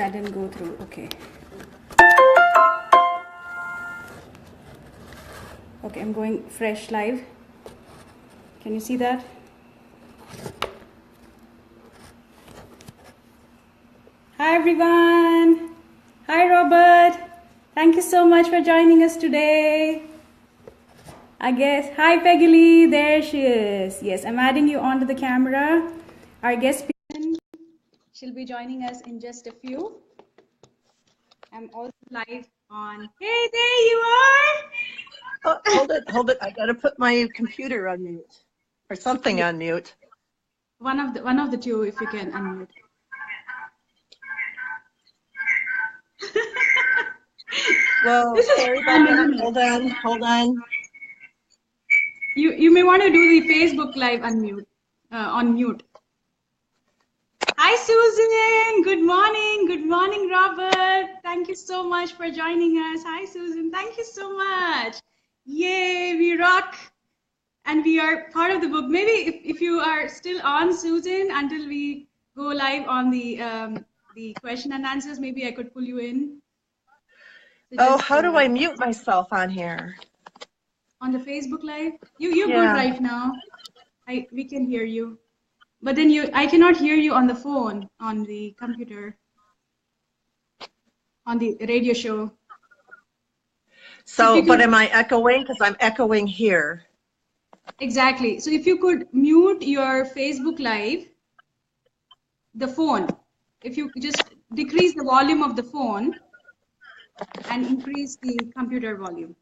that didn't go through. Okay. Okay, I'm going fresh live. Can you see that? Hi everyone. Hi Robert. Thank you so much for joining us today. I guess, hi Peggy Lee, there she is. Yes, I'm adding you onto the camera. Our guest speaker, she'll be joining us in just a few. I'm also live on, hey, there you are. Oh, hold it. I gotta put my computer on mute or something on mute. One of the two, if you can unmute. Well, This is sorry fun, about that. isn't it? Hold on. You may want to do the Facebook Live unmute, on mute. Hi Susan, good morning. Good morning, Robert. Thank you so much for joining us. Hi Susan, thank you so much. Yay, we rock. And we are part of the book. Maybe if you are still on, Susan, until we go live on the question and answers, maybe I could pull you in. So Oh, just, how do I mute myself on here? on the Facebook Live? You're good right now. We can hear you. But then I cannot hear you on the phone, on the computer, on the radio show. So, but am I echoing? Because I'm echoing here. Exactly. So if you could mute your Facebook Live, the phone, if you just decrease the volume of the phone and increase the computer volume.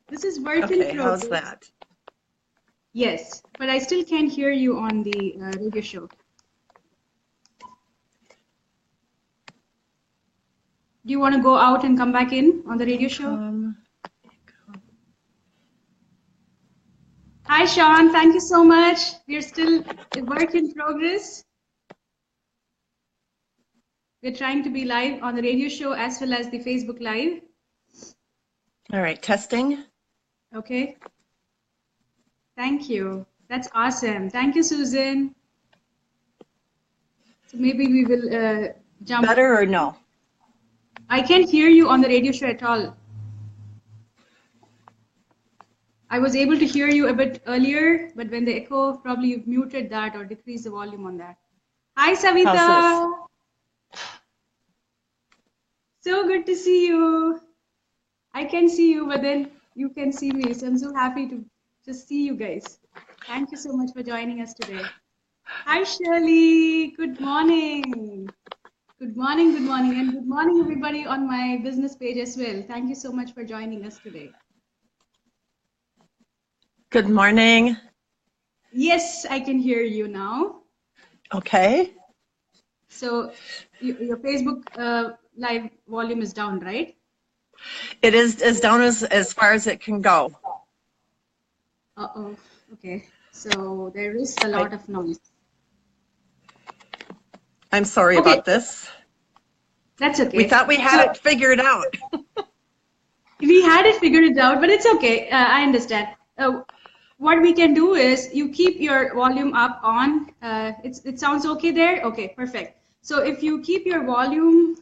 This is work in progress. How's that? Yes, but I still can't hear you on the radio show. Do you want to go out and come back in on the radio show? Hi, Sean. Thank you so much. We're still a work in progress. We're trying to be live on the radio show as well as the Facebook Live. All right, testing. Okay. Thank you. That's awesome. Thank you, Susan. So maybe we will jump. Better or no? I can't hear you on the radio show at all. I was able to hear you a bit earlier, but when the echo, probably you've muted that or decreased the volume on that. Hi, Savita. So good to see you. I can see you, but then you can see me. So I'm so happy to just see you guys. Thank you so much for joining us today. Hi, Shirley. Good morning. Good morning, good morning, and good morning, everybody on my business page as well. Thank you so much for joining us today. Good morning. Yes, I can hear you now. Okay. So your Facebook live volume is down, right? It is as down as far as it can go. Uh-oh. Okay. So there is a lot of noise. I'm sorry about this. That's okay. We thought we had it figured out. We had it figured out, but it's okay. I understand. What we can do is you keep your volume up on. It sounds okay there? Okay, perfect. So if you keep your volume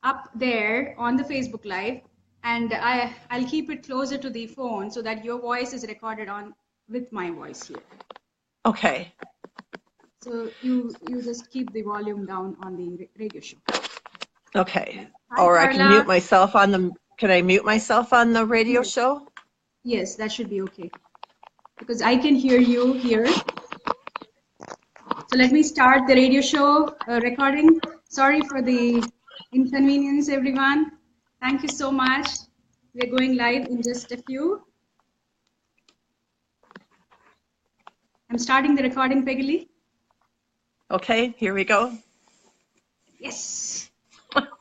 up there on the Facebook Live, and I'll keep it closer to the phone so that your voice is recorded on with my voice here. Okay. So you just keep the volume down on the radio show. Okay. Hi, or Carla. I can mute myself on the. Can I mute myself on the radio show? Yes, that should be okay. Because I can hear you here. So let me start the radio show recording. Sorry for the inconvenience, everyone. Thank you so much. We're going live in just a few. I'm starting the recording, Peggy Lee. Okay, here we go. Yes.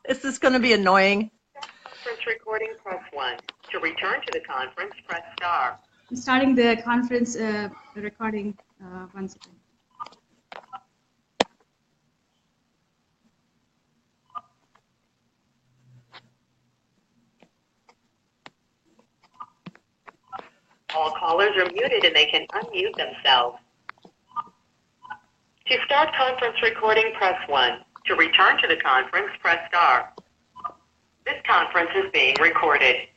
This is going to be annoying. Conference recording, press 1. To return to the conference, press star. I'm starting the conference recording once again. All callers are muted and they can unmute themselves. To start conference recording, press 1. To return to the conference, press star. This conference is being recorded.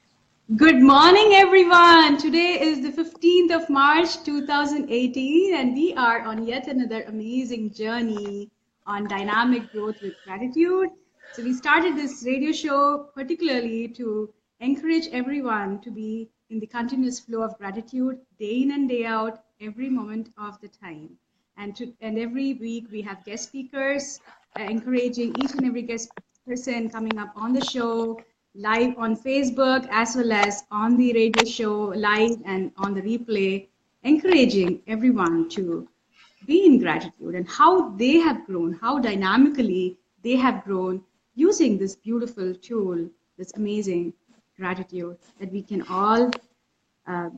Good morning, everyone. Today is the 15th of March, 2018, and we are on yet another amazing journey on dynamic growth with gratitude. So we started this radio show particularly to encourage everyone to be in the continuous flow of gratitude day in and day out, every moment of the time. And every week we have guest speakers encouraging each and every guest person coming up on the show live on Facebook as well as on the radio show live and on the replay, encouraging everyone to be in gratitude and how they have grown, how dynamically they have grown using this beautiful tool, this amazing gratitude that we can all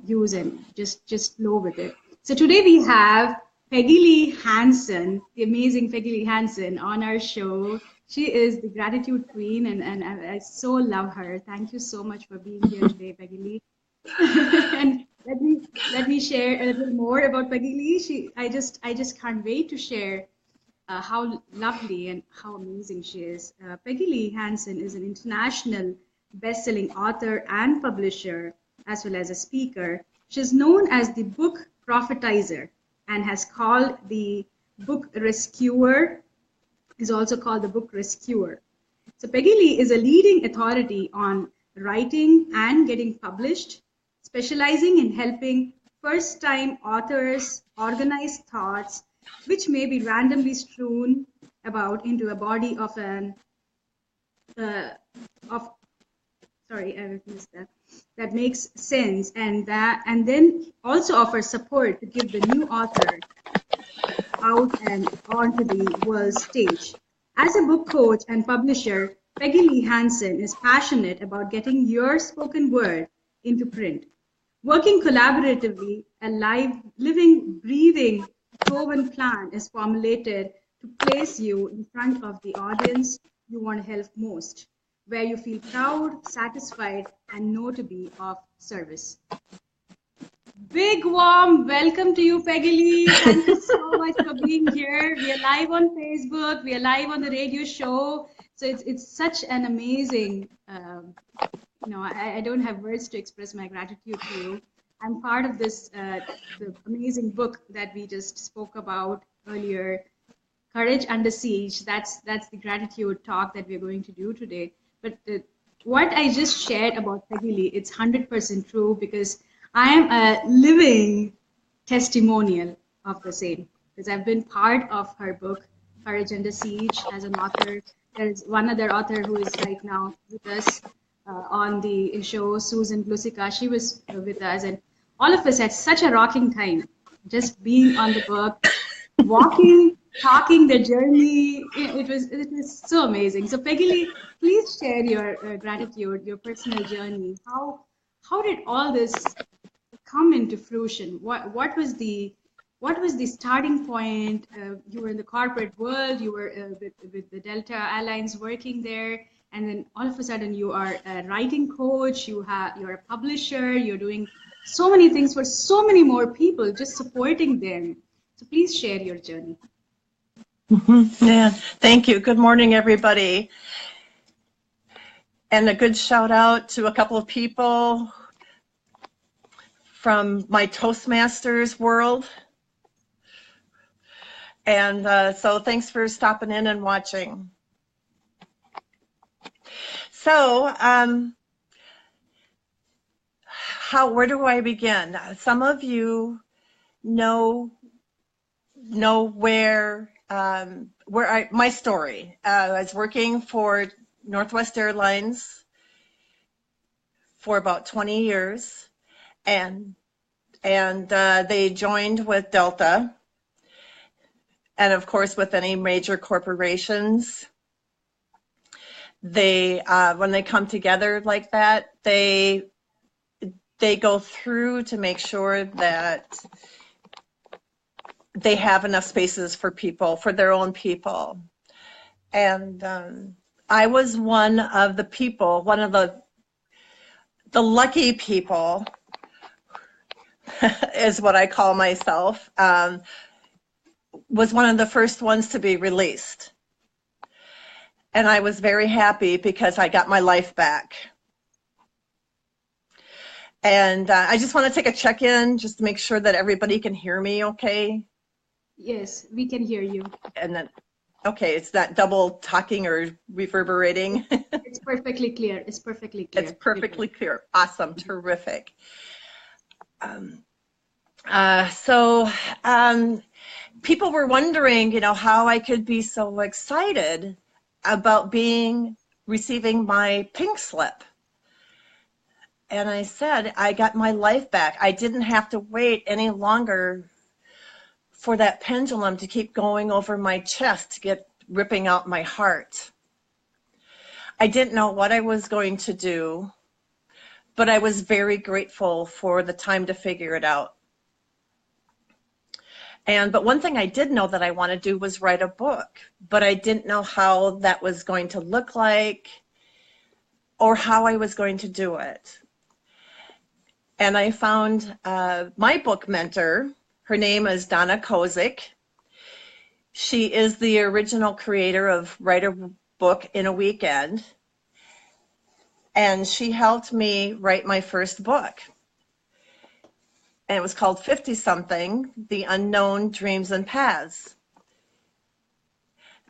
use and just flow with it. So today we have Peggy Lee Hanson, the amazing Peggy Lee Hanson on our show. She is the gratitude queen and I so love her. Thank you so much for being here today, Peggy Lee. And let me share a little more about Peggy Lee. I just can't wait to share how lovely and how amazing she is. Peggy Lee Hanson is an international best-selling author and publisher, as well as a speaker. She's known as the book prophetizer and has called the book rescuer, is also called the book rescuer. So Peggy Lee is a leading authority on writing and getting published, specializing in helping first-time authors organize thoughts which may be randomly strewn about into a body of that makes sense, and then also offers support to give the new author out and onto the world stage. As a book coach and publisher, Peggy Lee Hanson is passionate about getting your spoken word into print. Working collaboratively, a live, living, breathing, proven plan is formulated to place you in front of the audience you want to help most, where you feel proud, satisfied, and know to be of service. Big warm welcome to you, Peggy Lee. Thank you so much for being here. We are live on Facebook. We are live on the radio show. So it's such an amazing, I don't have words to express my gratitude to you. I'm part of this the amazing book that we just spoke about earlier, Courage Under Siege. That's the gratitude talk that we're going to do today. But what I just shared about Peggy Lee, it's 100% true because I am a living testimonial of the same, because I've been part of her book, Courage Under Siege, as an author. There's one other author who is right now with us on the show, Susan Glusica. She was with us, and all of us had such a rocking time, just being on the book, walking, talking the journey. It was so amazing. So Peggy Lee, please share your gratitude, your personal journey. How did all this come into fruition? What was the starting point? You were in the corporate world. You were with the Delta Airlines working there, and then all of a sudden you are a writing coach. You're a publisher. You're doing so many things for so many more people, just supporting them. So please share your journey. Yeah, thank you. Good morning, everybody. And a good shout out to a couple of people from my Toastmasters world. And so thanks for stopping in and watching. So where do I begin? Some of you know where my story. I was working for Northwest Airlines for about 20 years, and they joined with Delta, and of course with any major corporations, they when they come together like that, they go through to make sure that they have enough spaces for people, for their own people. And I was one of the people, one of the lucky people, is what I call myself, was one of the first ones to be released. And I was very happy because I got my life back. And I just want to take a check-in just to make sure that everybody can hear me okay. Yes, we can hear you. And then, okay, it's not double talking or reverberating. It's perfectly clear. It's perfectly clear. It's perfectly clear. Awesome. Terrific. People were wondering, how I could be so excited about receiving my pink slip. And I said, I got my life back. I didn't have to wait any longer for that pendulum to keep going over my chest to get ripping out my heart. I didn't know what I was going to do, but I was very grateful for the time to figure it out. But one thing I did know that I want to do was write a book, but I didn't know how that was going to look like or how I was going to do it. And I found my book mentor. Her name is Donna Kozik. She is the original creator of Write a Book in a Weekend. And she helped me write my first book. And it was called 50-something, The Unknown Dreams and Paths.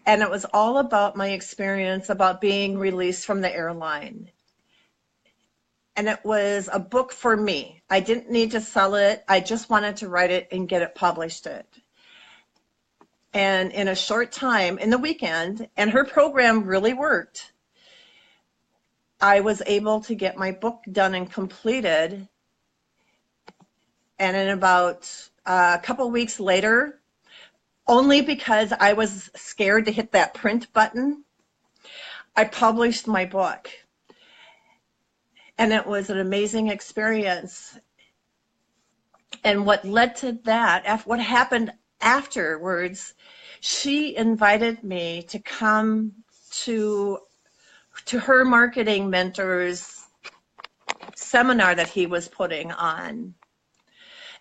And it was all about my experience about being released from the airline. And it was a book for me. I didn't need to sell it. I just wanted to write it and get it published. And in a short time, in the weekend, and her program really worked, I was able to get my book done and completed. And in about a couple weeks later, only because I was scared to hit that print button, I published my book. And it was an amazing experience. And what led to that, what happened afterwards, she invited me to come to her marketing mentor's seminar that he was putting on.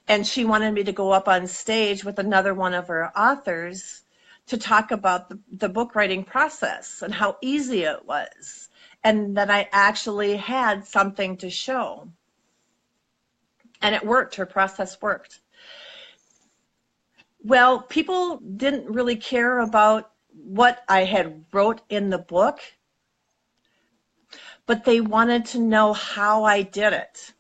And she wanted me to go up on stage with another one of her authors to talk about the book writing process and how easy it was, and that I actually had something to show. And it worked. Her process worked. Well, people didn't really care about what I had wrote in the book, but they wanted to know how I did it.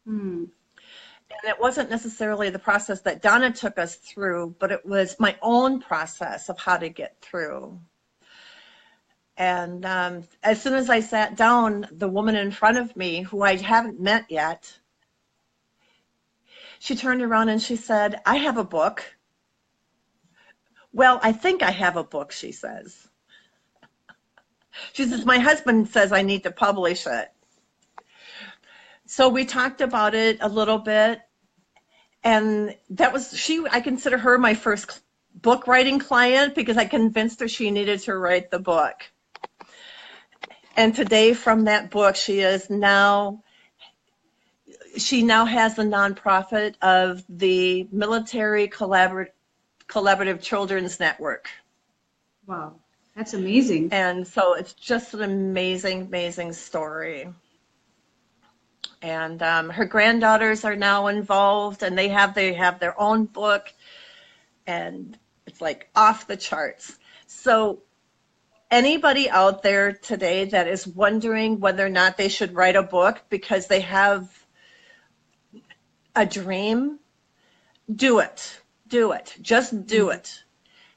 And it wasn't necessarily the process that Donna took us through, but it was my own process of how to get through. And as soon as I sat down, the woman in front of me, who I haven't met yet, she turned around and she said, I have a book. Well, I think I have a book, she says. She says, my husband says I need to publish it. So we talked about it a little bit, and I consider her my first book writing client because I convinced her she needed to write the book. And today from that book, she now has the nonprofit of the Military Collaborative Children's Network. Wow, that's amazing. And so it's just an amazing, amazing story. And her granddaughters are now involved, and they have their own book, and it's like off the charts. So anybody out there today that is wondering whether or not they should write a book because they have a dream, do it. Do it. Just do it.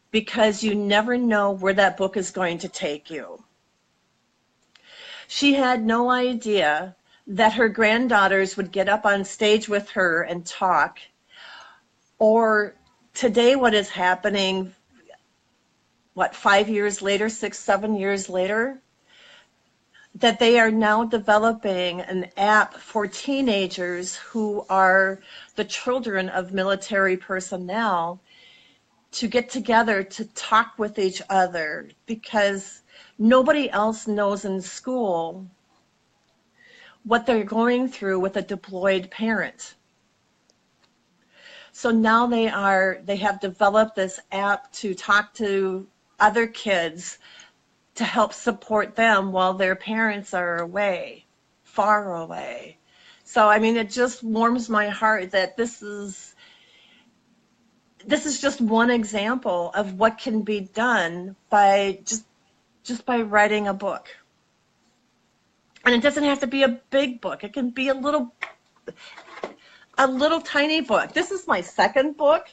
Because you never know where that book is going to take you. She had no idea that her granddaughters would get up on stage with her and talk. Or today what is happening, 5 years later, 6, 7 years later, that they are now developing an app for teenagers who are the children of military personnel to get together to talk with each other, because nobody else knows in school what they're going through with a deployed parent. So now they have developed this app to talk to other kids to help support them while their parents are away, far away. So, I mean, it just warms my heart that this is just one example of what can be done by just by writing a book. And it doesn't have to be a big book. It can be a little tiny book. This is my second book,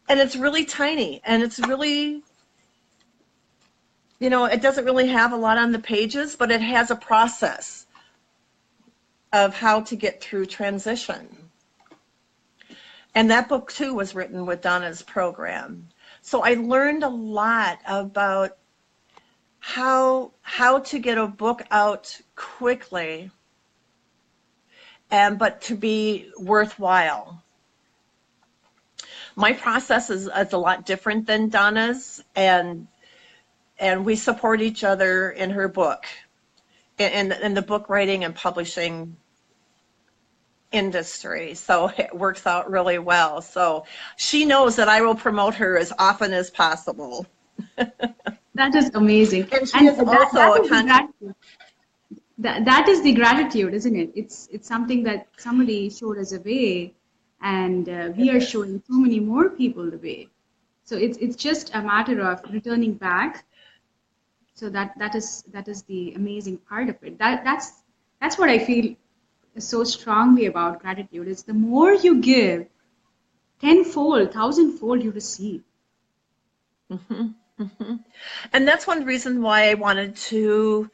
and it's really tiny, and it's really, it doesn't really have a lot on the pages, but it has a process of how to get through transition. And that book, too, was written with Donna's program. So I learned a lot about how to get a book out quickly, but to be worthwhile. My process is a lot different than Donna's, and we support each other in her book, in the book writing and publishing industry. So it works out really well. So she knows that I will promote her as often as possible. That is amazing. And she is also a gratitude. That is the gratitude, isn't it? It's something that somebody showed us a way, and we are showing so many more people the way. So it's just a matter of returning back. So that is the amazing part of it. That's what I feel so strongly about gratitude. It's the more you give, tenfold, thousandfold you receive. Mm-hmm, mm-hmm. And that's one reason why I wanted to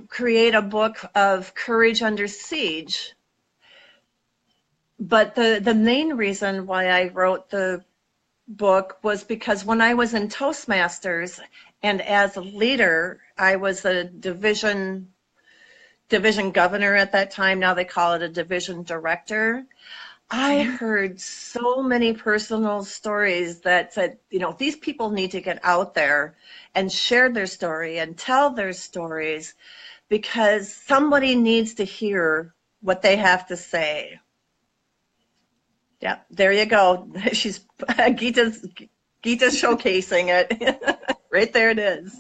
create a book of Courage Under Siege. But the main reason why I wrote the book was because when I was in Toastmasters, and as a leader, I was a division governor at that time. Now they call it a division director. I heard so many personal stories that said, these people need to get out there and share their story and tell their stories, because somebody needs to hear what they have to say. Yeah, there you go. She's Geeta's showcasing it. Right there it is.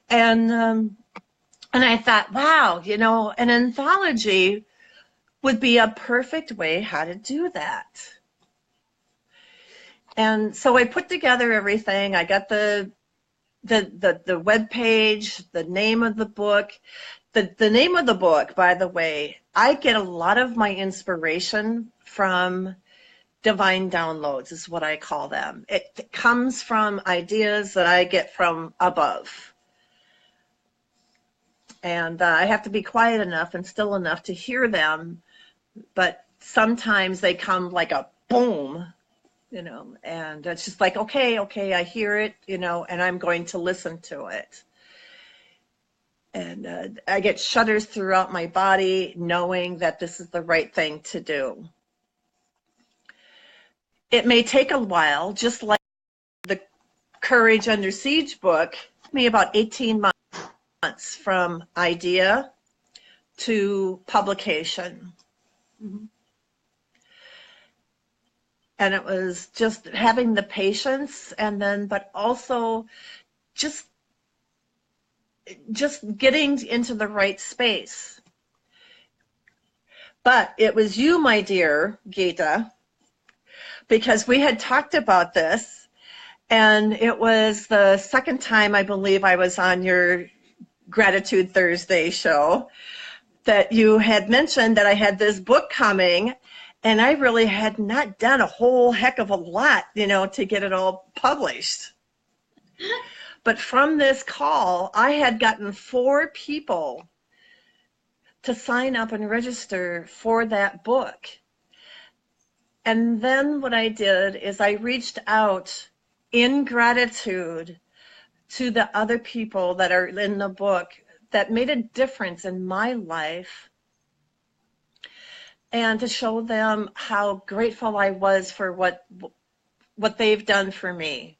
And I thought, wow, an anthology would be a perfect way how to do that. And so I put together everything. I got the web page, the name of the book. The name of the book, by the way, I get a lot of my inspiration from divine downloads, is what I call them. It comes from ideas that I get from above. And I have to be quiet enough and still enough to hear them, but sometimes they come like a boom, and it's just like, okay, I hear it, and I'm going to listen to it. And I get shudders throughout my body knowing that this is the right thing to do. It may take a while, just like the Courage Under Siege book. It took me about 18 months from idea to publication. Mm-hmm. And it was just having the patience, but also just getting into the right space. But it was you, my dear Geeta, because we had talked about this, and it was the second time, I believe, I was on your Gratitude Thursday show, that you had mentioned that I had this book coming, and I really had not done a whole heck of a lot, to get it all published. But from this call, I had gotten 4 people to sign up and register for that book. And then what I did is I reached out in gratitude to the other people that are in the book that made a difference in my life, and to show them how grateful I was for what they've done for me.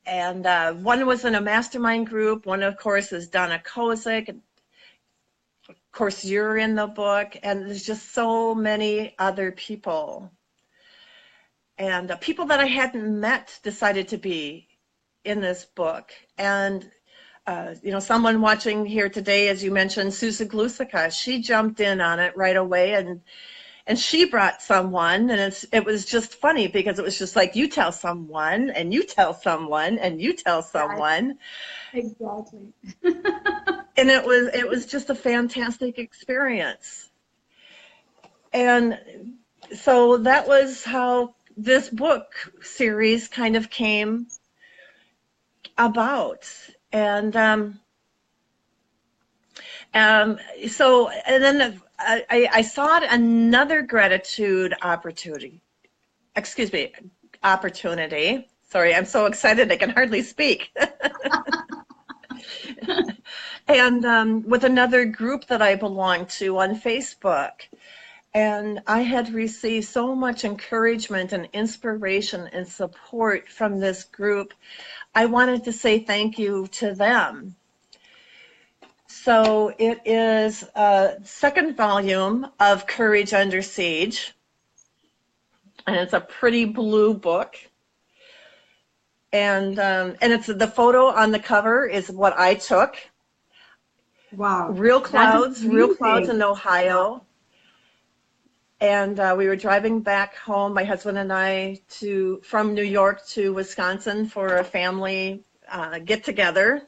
And one was in a mastermind group. One, of course, is Donna Kozik. Of course, you're in the book, and there's just so many other people. And people that I hadn't met decided to be in this book. And, you know, someone watching here today, as you mentioned, Susan Glusica, she jumped in on it right away, and she brought someone, and it was just funny because it was just like, you tell someone, and you tell someone, and you tell someone. Exactly. And it was just a fantastic experience. And so that was how this book series kind of came about. And so, and then I saw another gratitude opportunity. Excuse me, opportunity. Sorry, I'm so excited I can hardly speak. And with another group that I belong to on Facebook. And I had received so much encouragement and inspiration and support from this group. I wanted to say thank you to them. So it is a second volume of Courage Under Siege. And it's a pretty blue book. And it's the photo on the cover is what I took. Wow. Real clouds in Ohio. And we were driving back home, my husband and I, from New York to Wisconsin for a family get-together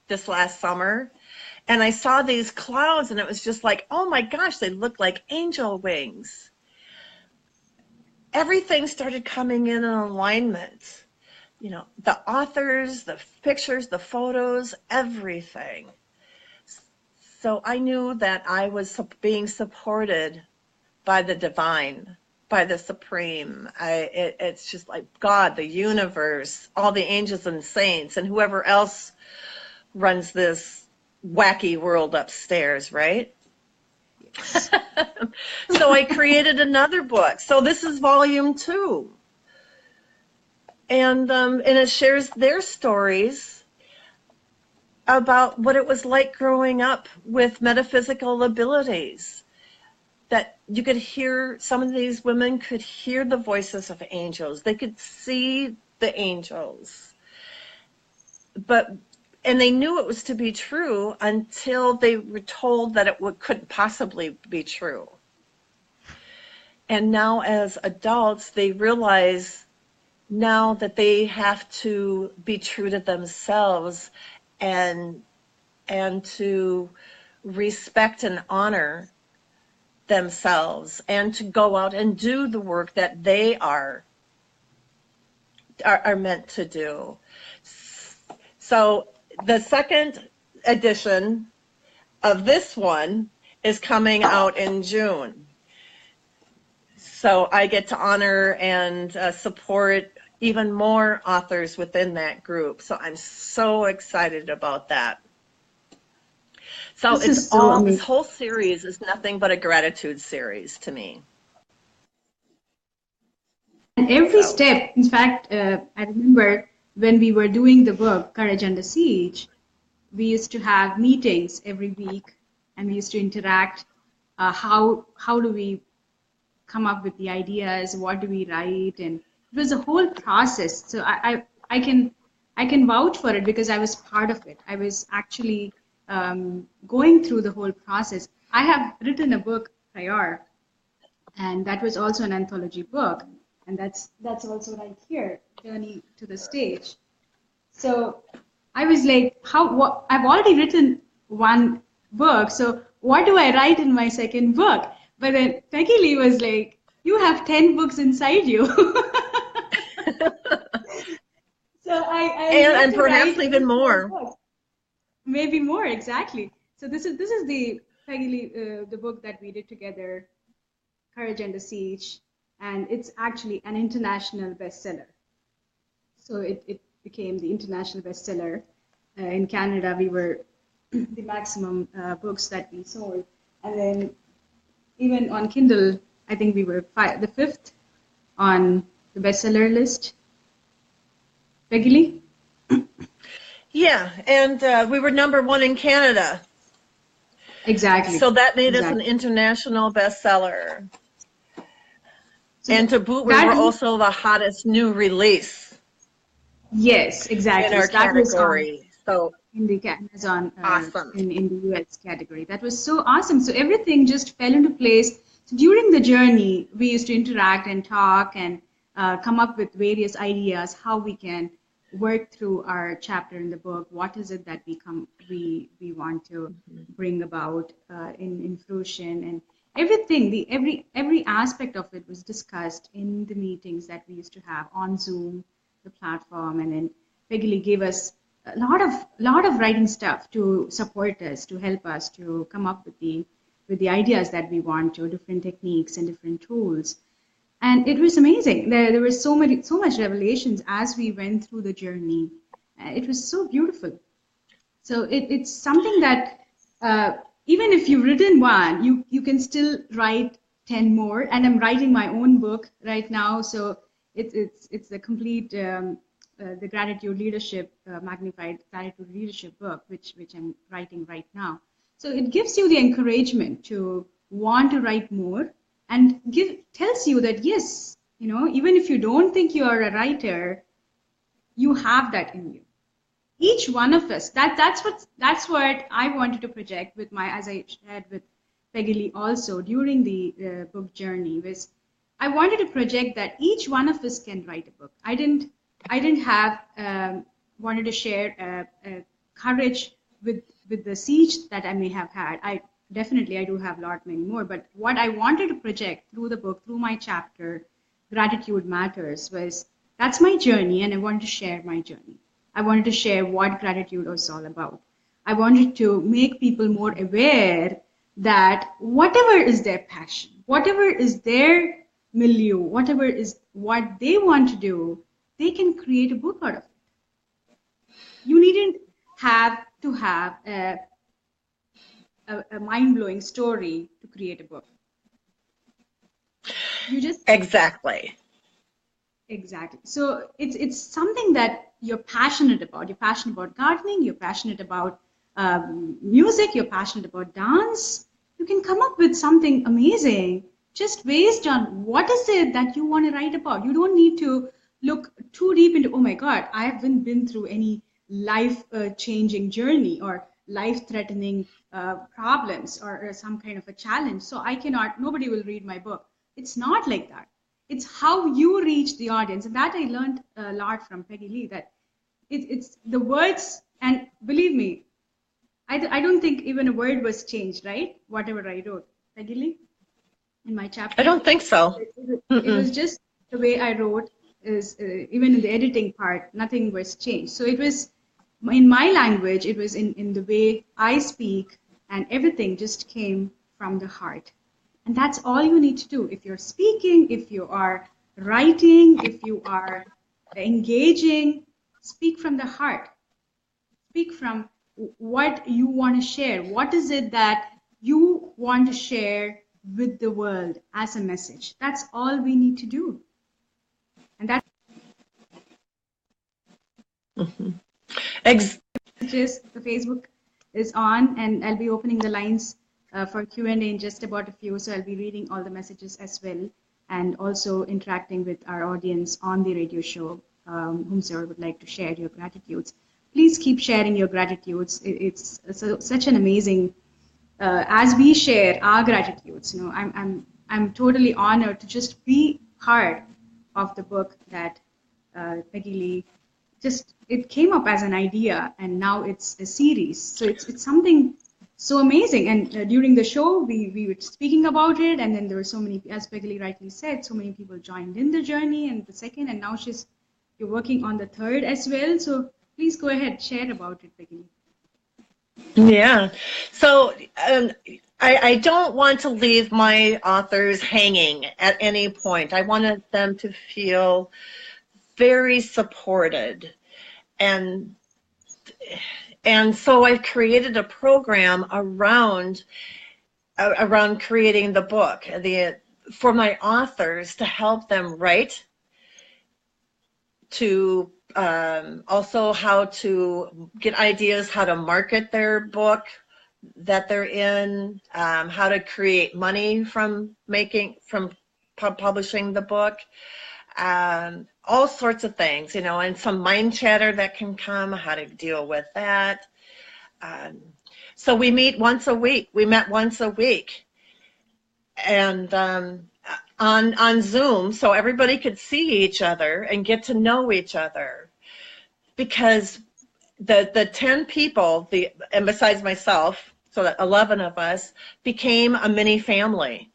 this last summer. And I saw these clouds, and it was just like, oh my gosh, they look like angel wings. Everything started coming in alignment. You know, the authors, the pictures, the photos, everything. So I knew that I was being supported by the divine, by the supreme. It's just like God, the universe, all the angels and saints, and whoever else runs this wacky world upstairs, right? So I created another book. So this is volume 2. And it shares their stories about what it was like growing up with metaphysical abilities. That you could hear, some of these women could hear the voices of angels. They could see the angels. And they knew it was to be true until they were told that it couldn't possibly be true. And now as adults, they realize now that they have to be true to themselves and to respect and honor themselves and to go out and do the work that they are meant to do. So the second edition of this one is coming out in June. So I get to honor and support even more authors within that group. So I'm so excited about that. So this whole series is nothing but a gratitude series to me. And every step, in fact, I remember when we were doing the book, Courage Under Siege, we used to have meetings every week, and we used to interact. How do we come up with the ideas? What do we write? And it was a whole process. So I can vouch for it because I was part of it. I was actually going through the whole process. I have written a book prior, and that was also an anthology book, and that's also right here, Journey to the Stage. So I was like, I've already written one book, so what do I write in my second book? But then Peggy Lee was like, you have 10 books inside you. So and perhaps even more. Maybe more, exactly. So this is the Peggy Lee, the book that we did together, Courage Under Siege, and it's actually an international bestseller. So it became the international bestseller. In Canada, we were the maximum books that we sold, and then even on Kindle, I think we were the 5th on the bestseller list. Peggy Lee? Yeah, and we were #1 in Canada. Exactly. So that made us an Exactly. international bestseller. So And to boot, we that were also the hottest new release yes, in exactly. our So that was on category. So in the Amazon awesome. in the US category. That was so awesome. So everything just fell into place. So during the journey, we used to interact and talk and come up with various ideas how we can work through our chapter in the book. What is it that we want to bring about in fruition, and everything. The every aspect of it was discussed in the meetings that we used to have on Zoom, the platform, and then Peggy Lee gave us a lot of writing stuff to support us, to help us to come up with the ideas that we want to, different techniques and different tools. And it was amazing. There were so much revelations as we went through the journey. It was so beautiful. So it's something that even if you've written one, you can still write 10 more. And I'm writing my own book right now, so it's the complete the gratitude leadership magnified gratitude leadership book, which I'm writing right now. So it gives you the encouragement to want to write more, and tells you that yes, even if you don't think you are a writer, you have that in you, each one of us. That's what I wanted to project with my, as I shared with Peggy Lee also during the book journey, was I wanted to project that each one of us can write a book. I didn't have wanted to share courage with the siege that I may have had. I do have a lot many more, but what I wanted to project through the book, through my chapter, Gratitude Matters, was that's my journey, and I wanted to share my journey. I wanted to share what gratitude was all about. I wanted to make people more aware that whatever is their passion, whatever is their milieu, whatever is what they want to do, they can create a book out of it. You needn't have to have a mind-blowing story to create a book. You just Exactly. exactly. So it's something that you're passionate about. You're passionate about gardening. You're passionate about music. You're passionate about dance. You can come up with something amazing just based on what is it that you want to write about. You don't need to look too deep into, oh my God, I haven't been through any life changing journey or life threatening problems or some kind of a challenge. So I cannot, nobody will read my book. It's not like that. It's how you reach the audience. And that I learned a lot from Peggy Lee, that it's the words, and believe me, I don't think even a word was changed, right? Whatever I wrote, Peggy Lee, in my I chapter. don't think so. It was just the way I wrote, is even in the editing part, nothing was changed. So it was in my language, it was in the way I speak, and everything just came from the heart. And that's all you need to do. If you're speaking, if you are writing, if you are engaging, speak from the heart. Speak from what you want to share. What is it that you want to share with the world as a message? That's all we need to do. And that Ex- messages, the Facebook is on, and I'll be opening the lines for Q&A in just about a few. So I'll be reading all the messages as well, and also interacting with our audience on the radio show, whomsoever would like to share your gratitudes. Please keep sharing your gratitudes. It's such an amazing, as we share our gratitudes. I'm totally honored to just be part of the book that Peggy Lee just, it came up as an idea, and now it's a series. So it's something so amazing. And during the show, we were speaking about it, and then there were so many, as Peggy Lee rightly said, so many people joined in the journey and the second, and now you're working on the third as well. So please go ahead, share about it, Peggy Lee. yeah. So I don't want to leave my authors hanging at any point. I wanted them to feel very supported. And so I've created a program around creating the book, for my authors, to help them write, to also how to get ideas how to market their book, that they're in, how to create money from publishing the book, all sorts of things, you know, and some mind chatter that can come, how to deal with that. So we meet once a week. We met once a week, and on Zoom, so everybody could see each other and get to know each other. Because the 10 people, and besides myself, so that 11 of us became a mini family,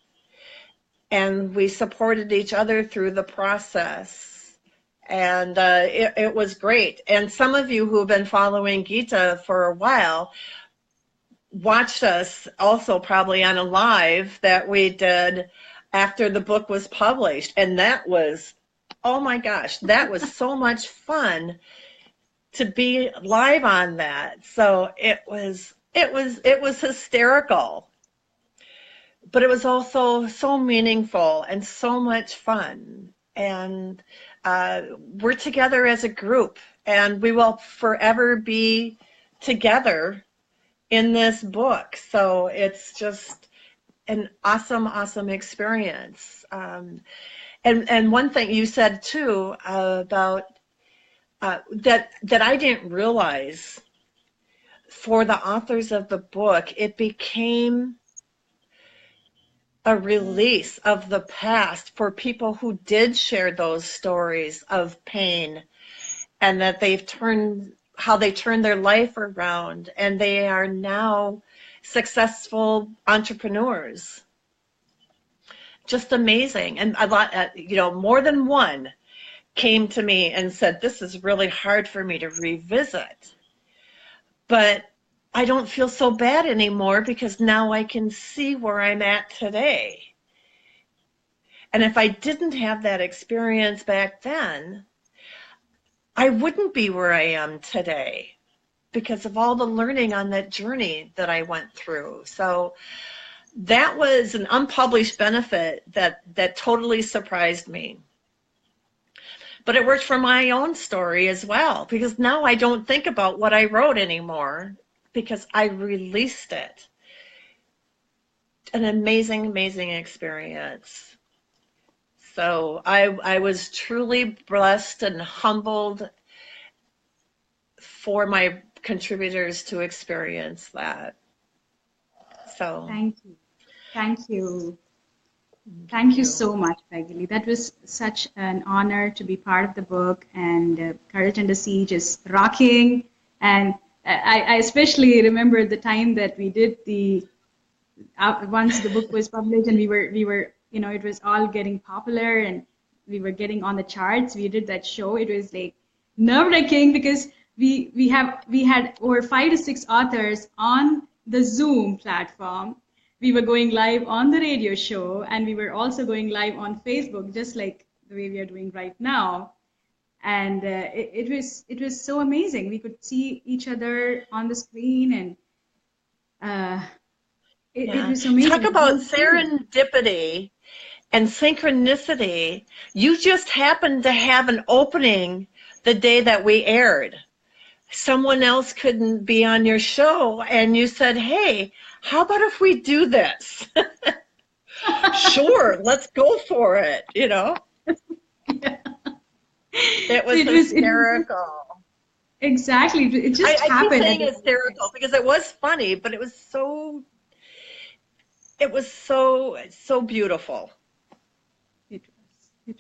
and we supported each other through the process, and it was great. And some of you who have been following Gita for a while watched us also probably on a live that we did after the book was published, and that was, oh my gosh, that was so much fun to be live on that. So it was hysterical, but it was also so meaningful and so much fun. And we're together as a group, and we will forever be together in this book. So it's just an awesome, awesome experience. And one thing you said too about that I didn't realize, for the authors of the book, it became a release of the past for people who did share those stories of pain, and that how they turned their life around, and they are now successful entrepreneurs. Just amazing. And a lot, you know, more than one came to me and said, this is really hard for me to revisit, but I don't feel so bad anymore because now I can see where I'm at today. And if I didn't have that experience back then, I wouldn't be where I am today because of all the learning on that journey that I went through. So that was an unpublished benefit that totally surprised me. But it worked for my own story as well, because now I don't think about what I wrote anymore because I released it. An amazing, amazing experience. So I was truly blessed and humbled for my contributors to experience that. So Thank you. Thank you. Thank you so much, Peggy Lee. That was such an honor to be part of the book, and Courage Under Siege is rocking. And I especially remember the time that we did once the book was published, and we were, you know, it was all getting popular and we were getting on the charts. We did that show. It was like nerve-wracking because we had over 5 to 6 authors on the Zoom platform. We were going live on the radio show, and we were also going live on Facebook, just like the way we are doing right now. And it was so amazing. We could see each other on the screen, and it was amazing. Talk about serendipity and synchronicity. You just happened to have an opening the day that we aired. Someone else couldn't be on your show, and you said, hey, how about if we do this? Sure, let's go for it, you know? Yeah. It was hysterical. Exactly. It just happened. I keep saying hysterical because it was funny, but it was so beautiful. It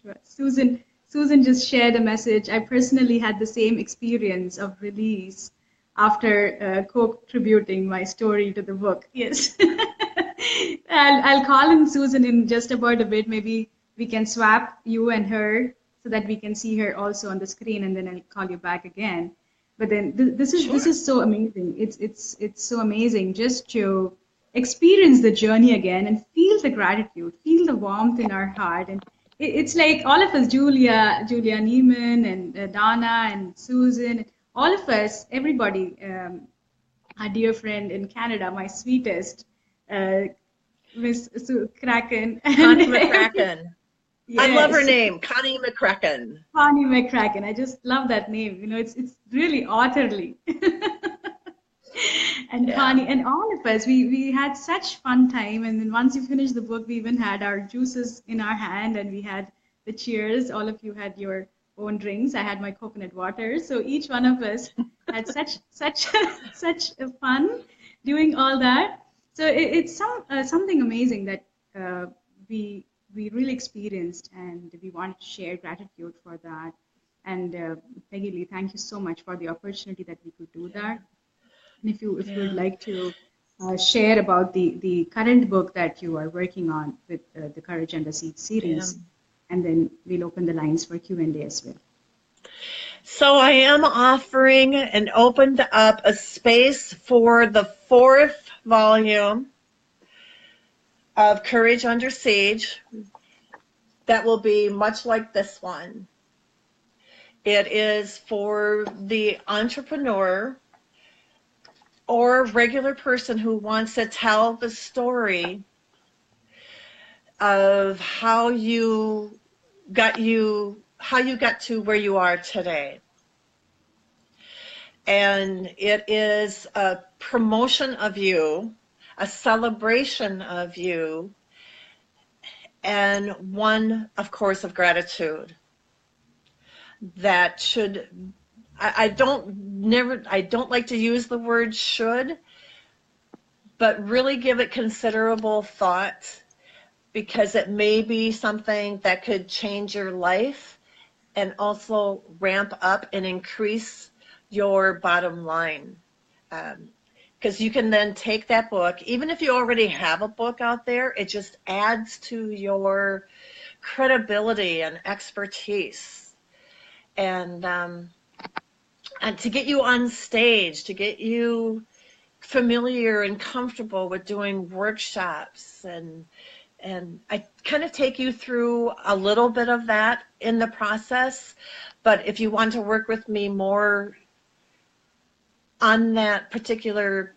was. Susan just shared a message. I personally had the same experience of release after co-contributing my story to the book. Yes. I'll call in Susan in just about a bit. Maybe we can swap you and her so that we can see her also on the screen, and then I'll call you back again. But then this is so amazing. It's so amazing just to experience the journey again and feel the gratitude, feel the warmth in our heart. And it's like all of us, Julia Neiman, and Donna and Susan, all of us, everybody, our dear friend in Canada, my sweetest, Miss Kraken. Connie McCracken. Yes. I love her name, Connie McCracken. Connie McCracken. I just love that name. You know, it's really authorly. and Yeah. funny, and all of us, we had such fun time. And then once you finished the book, we even had our juices in our hand, and we had the cheers. All of you had your own drinks. I had my coconut water. So each one of us had such such a fun doing all that. So it's something amazing that uh, we we really experienced, and we wanted to share gratitude for that. And Peggy Lee, thank you so much for the opportunity that we could do that. And if you would Yeah. like to share about the current book that you are working on with the Courage and the Seed Yeah. series, and then we'll open the lines for Q&A as well. So I am offering and opened up a space for the 4th volume of Courage Under Siege that will be much like this one. It is for the entrepreneur or regular person who wants to tell the story of how you got to where you are today. And it is a promotion of you, a celebration of you, and one, of course, of gratitude. That should, I don't like to use the word should, but really give it considerable thought, because it may be something that could change your life and also ramp up and increase your bottom line. Because you can then take that book, even if you already have a book out there, it just adds to your credibility and expertise. And to get you on stage, to get you familiar and comfortable with doing workshops, and I kind of take you through a little bit of that in the process. But if you want to work with me more on that particular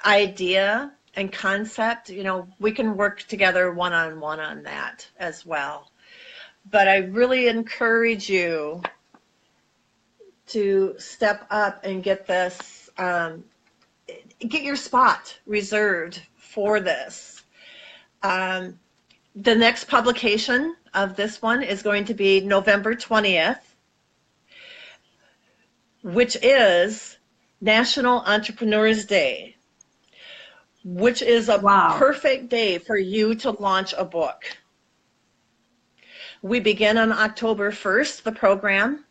idea and concept, we can work together one-on-one on that as well. But I really encourage you to step up and get this, get your spot reserved for this. The next publication of this one is going to be November 20th, which is National Entrepreneurs Day, which is a perfect day for you to launch a book. We begin on October 1st, the program.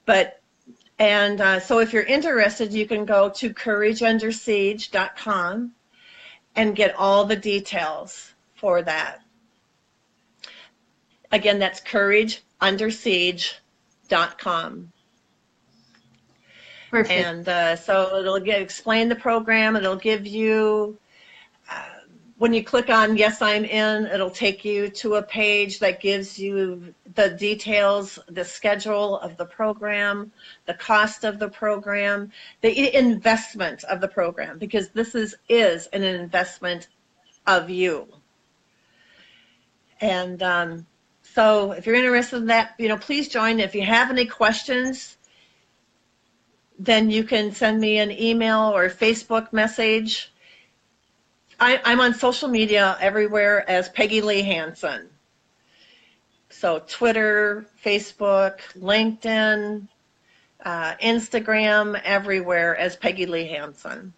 So if you're interested, you can go to courageundersiege.com and get all the details for that. Again, that's courageundersiege.com. Perfect. And so it'll explain the program. It'll give you, when you click on Yes, I'm In, it'll take you to a page that gives you the details, the schedule of the program, the cost of the program, the investment of the program, because this is an investment of you. And so if you're interested in that, please join. If you have any questions, then you can send me an email or a Facebook message. I'm on social media everywhere as Peggy Lee Hanson. So Twitter, Facebook, LinkedIn, Instagram, everywhere as Peggy Lee Hanson.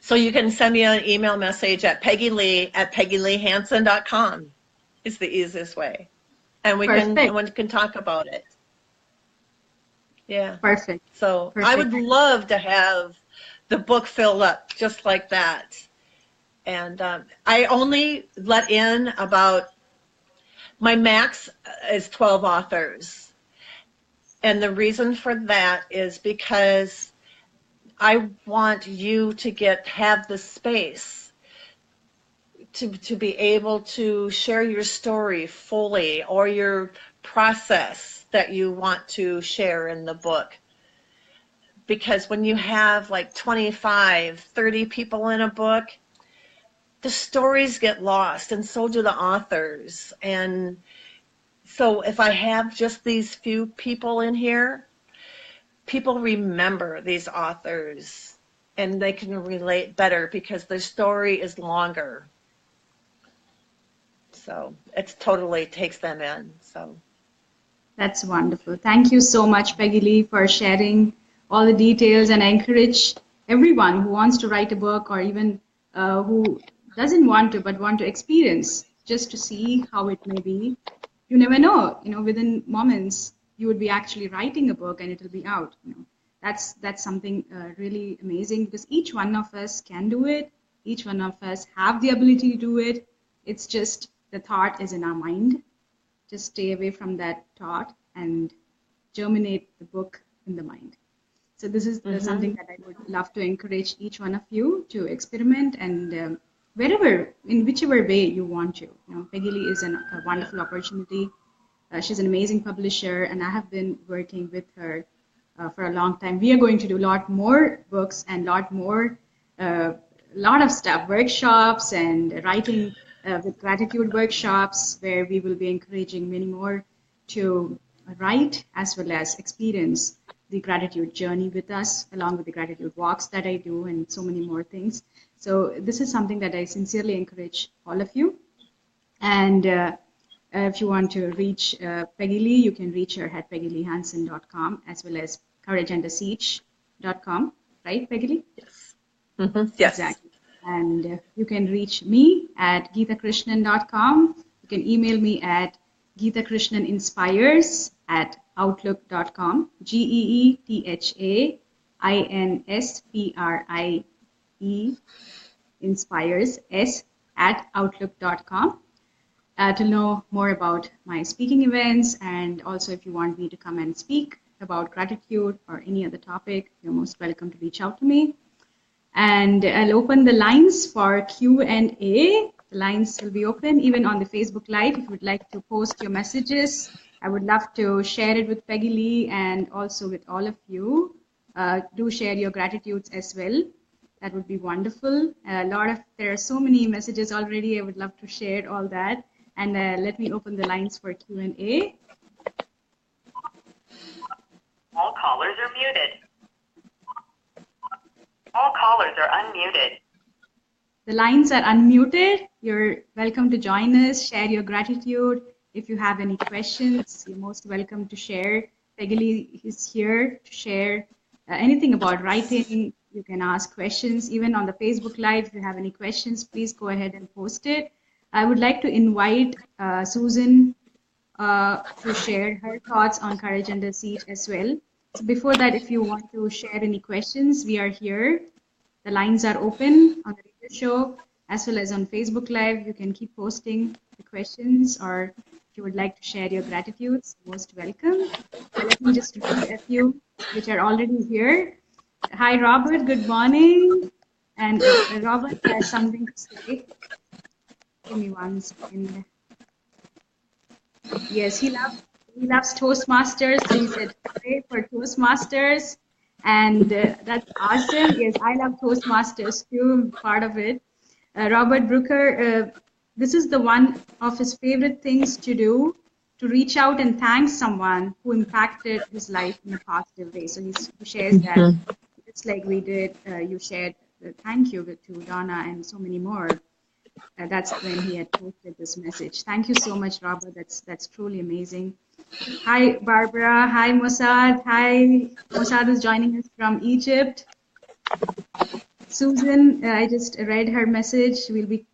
So you can send me an email message at peggylee@peggyleehanson.com. Is the easiest way. And we can talk about it. Yeah. Perfect. So Perfect. I would love to have the book filled up just like that. And I only let in my max is 12 authors. And the reason for that is because I want you to have the space to be able to share your story fully, or your process that you want to share in the book. Because when you have like 25, 30 people in a book, the stories get lost, and so do the authors. And so if I have just these few people in here, people remember these authors and they can relate better because their story is longer. So it totally takes them in. So That's wonderful. Thank you so much, Peggy Lee, for sharing all the details. And I encourage everyone who wants to write a book, or even who doesn't want to but want to experience, just to see how it may be. You never know. Within moments you would be actually writing a book and it will be out. That's something really amazing, because each one of us can do it. Each one of us have the ability to do it. It's just the thought is in our mind. Just stay away from that thought and germinate the book in the mind. So this is something that I would love to encourage each one of you to experiment, and in whichever way you want to. Peggy Lee is a wonderful opportunity. She's an amazing publisher, and I have been working with her for a long time. We are going to do a lot more books and lot of stuff, workshops and writing with gratitude workshops, where we will be encouraging many more to write as well as experience the gratitude journey with us, along with the gratitude walks that I do and so many more things. So this is something that I sincerely encourage all of you. And if you want to reach Peggy Lee, you can reach her at peggyleehanson.com, as well as courageandthesiege.com. Right, Peggy Lee? yes. Yes. Exactly. And you can reach me at geetakrishnan.com. You can email me at geetakrishnaninspires@outlook.com. GEETHAINSPRIE inspires @outlook.com. To know more about my speaking events, and also if you want me to come and speak about gratitude or any other topic, you're most welcome to reach out to me. And I'll open the lines for Q&A. The lines will be open even on the Facebook Live. If you would like to post your messages, I would love to share it with Peggy Lee and also with all of you. Do share your gratitudes as well. That would be wonderful. There are so many messages already. I would love to share all that. And let me open the lines for Q&A. All callers are muted. All callers are unmuted. The lines are unmuted. You're welcome to join us, share your gratitude. If you have any questions, you're most welcome to share. Peggy Lee is here to share anything about writing. You can ask questions. Even on the Facebook Live, if you have any questions, please go ahead and post it. I would like to invite Susan to share her thoughts on Courage Under Siege as well. So before that, if you want to share any questions, we are here. The lines are open on the radio show as well as on Facebook Live. You can keep posting the questions, or if you would like to share your gratitudes, most welcome. Let me just read a few which are already here. Hi, Robert. Good morning. And Robert has something to say. Give me one second. Yes, he loves Toastmasters. So he said, pray for Toastmasters. And that's awesome. Yes, I love Toastmasters too. I'm part of it. Robert Brooker, this is the one of his favorite things to do, to reach out and thank someone who impacted his life in a positive way. So he shares that. It's like we did, you shared the thank you to Donna and so many more. That's when he had posted this message. Thank you so much, Robert. That's truly amazing. Hi, Barbara. Hi, Mossad. Hi, Mossad is joining us from Egypt. Susan, I just read her message. We'll be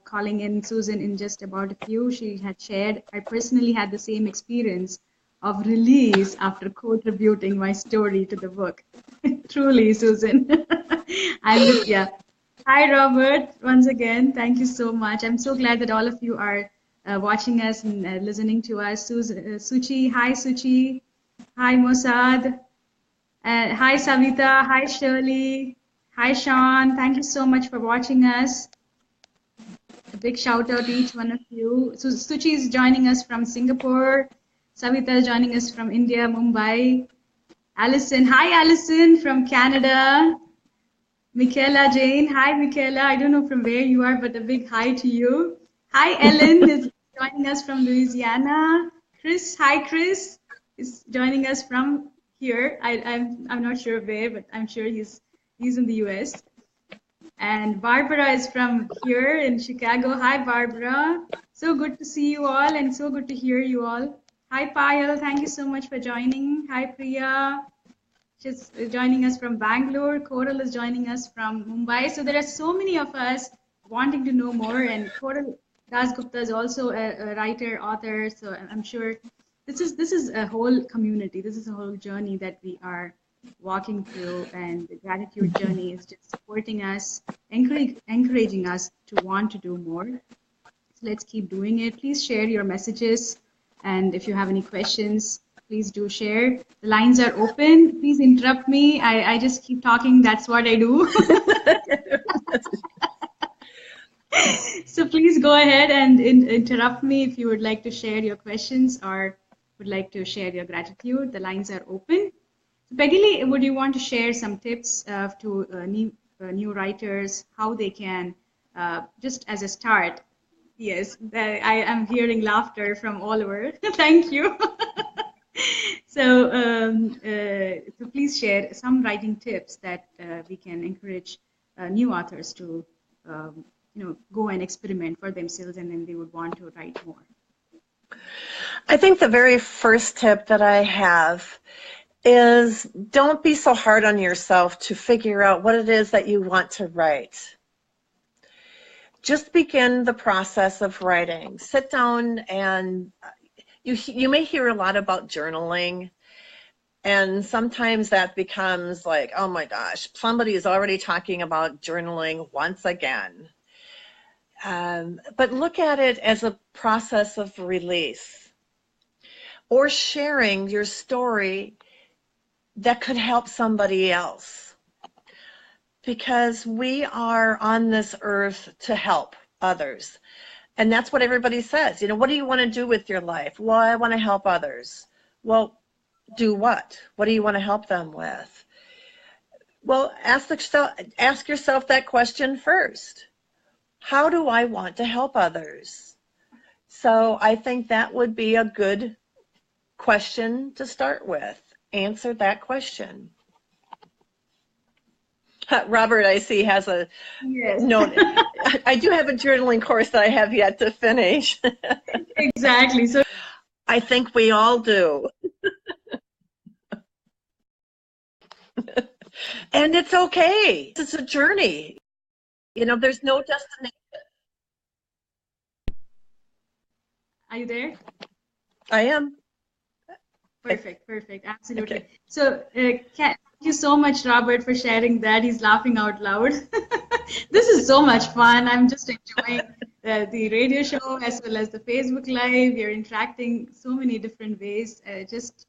calling in Susan in just about a few. She had shared, I personally had the same experience of release after contributing my story to the book. Truly, Susan. I'm with you. Hi, Robert. Once again, thank you so much. I'm so glad that all of you are watching us and listening to us. Suchi, hi, Suchi. Hi, Mossad. Hi, Savita. Hi, Shirley. Hi, Sean. Thank you so much for watching us. A big shout out to each one of you. Suchi is joining us from Singapore. Savita is joining us from India, Mumbai. Allison. Hi, Allison from Canada. Michaela Jane. Hi, Michaela. I don't know from where you are, but a big hi to you. Hi, Ellen is joining us from Louisiana. Chris. Hi, Chris is joining us from here. I'm not sure where, but I'm sure he's in the US. And Barbara is from here in Chicago. Hi, Barbara. So good to see you all and so good to hear you all. Hi, Payal. Thank you so much for joining. Hi, Priya. She's joining us from Bangalore. Coral is joining us from Mumbai. So there are so many of us wanting to know more. And Coral Dasgupta is also a writer, author. So I'm sure this is a whole community. This is a whole journey that we are walking through. And the gratitude journey is just supporting us, encouraging us to want to do more. So let's keep doing it. Please share your messages. And if you have any questions, please do share. The lines are open. Please interrupt me. I just keep talking. That's what I do. So please go ahead and interrupt me if you would like to share your questions or would like to share your gratitude. The lines are open. So Peggy Lee, would you want to share some tips to new writers, how they can, just as a start? Yes, I am hearing laughter from all over. Thank you. So please share some writing tips that we can encourage new authors to, go and experiment for themselves, and then they would want to write more. I think the very first tip that I have is don't be so hard on yourself to figure out what it is that you want to write. Just begin the process of writing. Sit down and you may hear a lot about journaling, and sometimes that becomes like, oh my gosh, somebody is already talking about journaling once again. But look at it as a process of release or sharing your story that could help somebody else. Because we are on this earth to help others. And that's what everybody says. What do you want to do with your life? Well, I want to help others. Well, do what? What do you want to help them with? Well, ask yourself that question first. How do I want to help others? So I think that would be a good question to start with. Answer that question. Robert, I see, has a note. I do have a journaling course that I have yet to finish. Exactly. So I think we all do. And it's okay. It's a journey. There's no destination. are you there? I am. Perfect, absolutely. Okay. So thank you so much, Robert, for sharing that. He's laughing out loud. This is so much fun. I'm just enjoying the radio show as well as the Facebook Live. You're interacting so many different ways. Just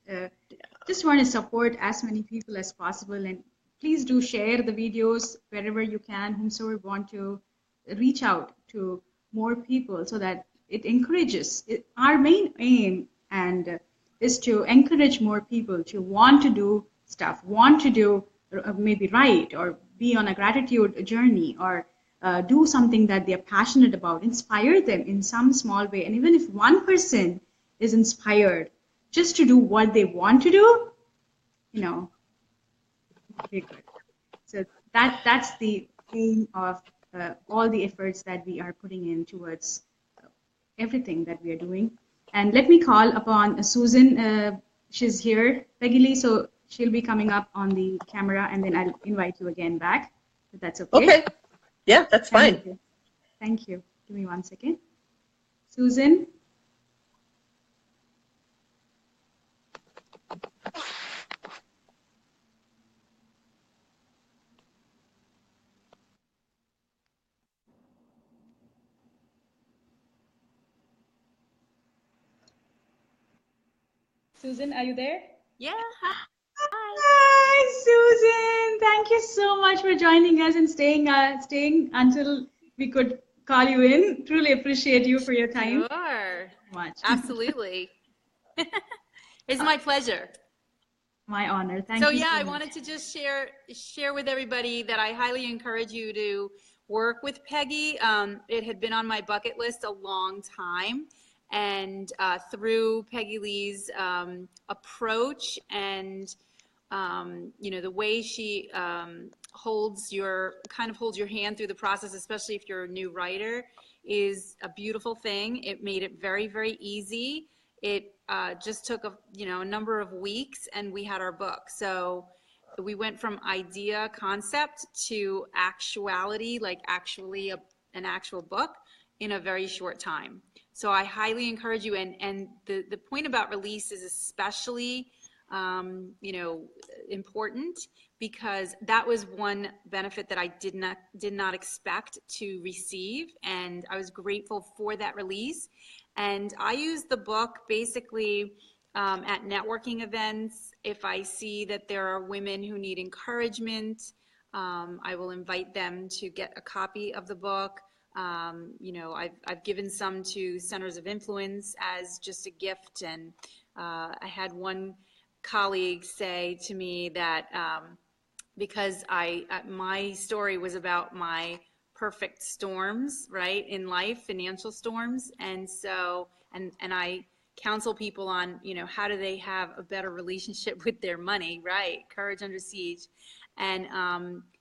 want to support as many people as possible, and please do share the videos wherever you can, whomsoever want to reach out to more people so that it encourages. Our main aim and is to encourage more people to want to do stuff, want to do maybe write or be on a gratitude journey or do something that they're passionate about, inspire them in some small way. And even if one person is inspired just to do what they want to do, very good. So that's the aim of all the efforts that we are putting in towards everything that we are doing. And let me call upon Susan. She's here, Peggy Lee, so she'll be coming up on the camera, and then I'll invite you again back, if that's okay. Okay. Yeah, that's fine. You. Thank you. Give me 1 second. Susan. Susan, are you there? Yeah. Hi, Susan. Thank you so much for joining us and staying until we could call you in. Truly appreciate you for your time. Sure. Much. Absolutely. It's my pleasure. My honor. Thank you. So yeah, I wanted to just share with everybody that I highly encourage you to work with Peggy. It had been on my bucket list a long time. And through Peggy Lee's approach and the way she holds your hand through the process, especially if you're a new writer, is a beautiful thing. It made it very, very easy. It just took a number of weeks, and we had our book. So we went from idea, concept to actuality, like actually an actual book in a very short time. So I highly encourage you. And the point about release is especially important, because that was one benefit that I did not expect to receive, and I was grateful for that release. And I use the book basically at networking events. If I see that there are women who need encouragement, I will invite them to get a copy of the book. I've given some to centers of influence as just a gift, and I had one colleague say to me that because my story was about my perfect storms, right, in life, financial storms, and so and I counsel people on how do they have a better relationship with their money, right? Courage Under Siege. And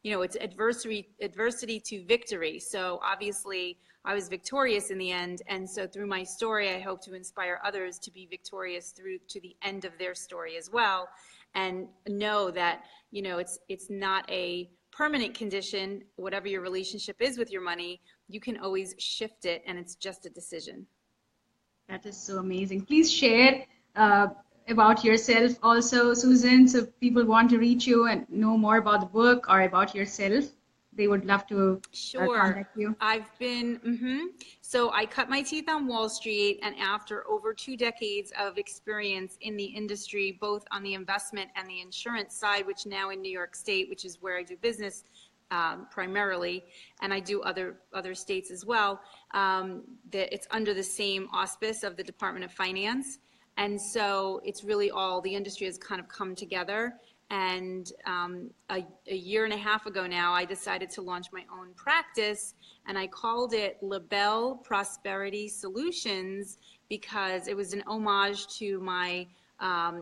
it's adversity to victory. So obviously I was victorious in the end, and so through my story I hope to inspire others to be victorious through to the end of their story as well, and know that it's not a permanent condition. Whatever your relationship is with your money, you can always shift it, and it's just a decision. That is so amazing. Please share about yourself also, Susan, so people want to reach you and know more about the book or about yourself. They would love to Sure. contact you. I've been, So I cut my teeth on Wall Street, and after over 2 decades of experience in the industry, both on the investment and the insurance side, which now in New York State, which is where I do business primarily, and I do other states as well, that it's under the same auspice of the Department of Finance. And so it's really all, the industry has kind of come together. And a year and a half ago now, I decided to launch my own practice, and I called it LaBelle Prosperity Solutions, because it was an homage to my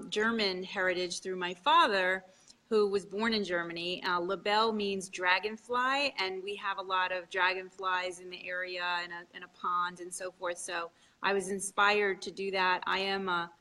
German heritage through my father, who was born in Germany. LaBelle means dragonfly, and we have a lot of dragonflies in the area, in a pond and so forth. So I was inspired to do that. I am a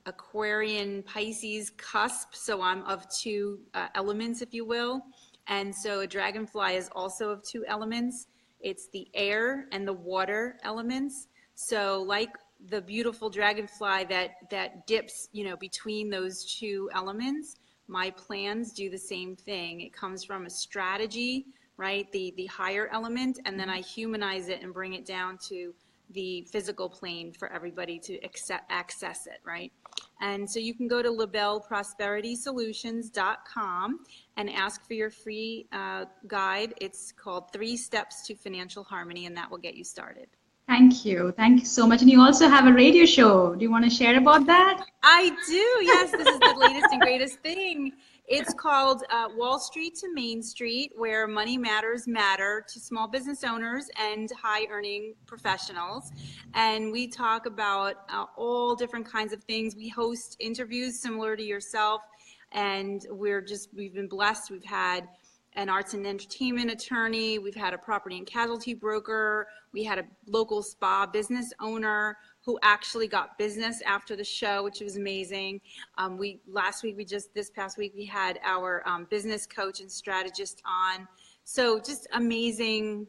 Aquarian Pisces cusp, so I'm of 2 elements, if you will. And so a dragonfly is also of 2 elements. It's the air and the water elements. So like the beautiful dragonfly that dips, between those 2 elements, my plans do the same thing. It comes from a strategy, right? The higher element, and then I humanize it and bring it down to the physical plane for everybody to access it, right? And so you can go to labelleprosperitysolutions.com and ask for your free guide. It's called 3 Steps to Financial Harmony, and that will get you started. Thank you. Thank you so much. And you also have a radio show. Do you want to share about that? I do. Yes, this is the latest and greatest thing. It's called Wall Street to Main Street, where money matters matter to small business owners and high-earning professionals. And we talk about all different kinds of things. We host interviews similar to yourself, and we've been blessed. We've had an arts and entertainment attorney, we've had a property and casualty broker, we had a local spa business owner who actually got business after the show, which was amazing. This past week, we had our business coach and strategist on. So just amazing,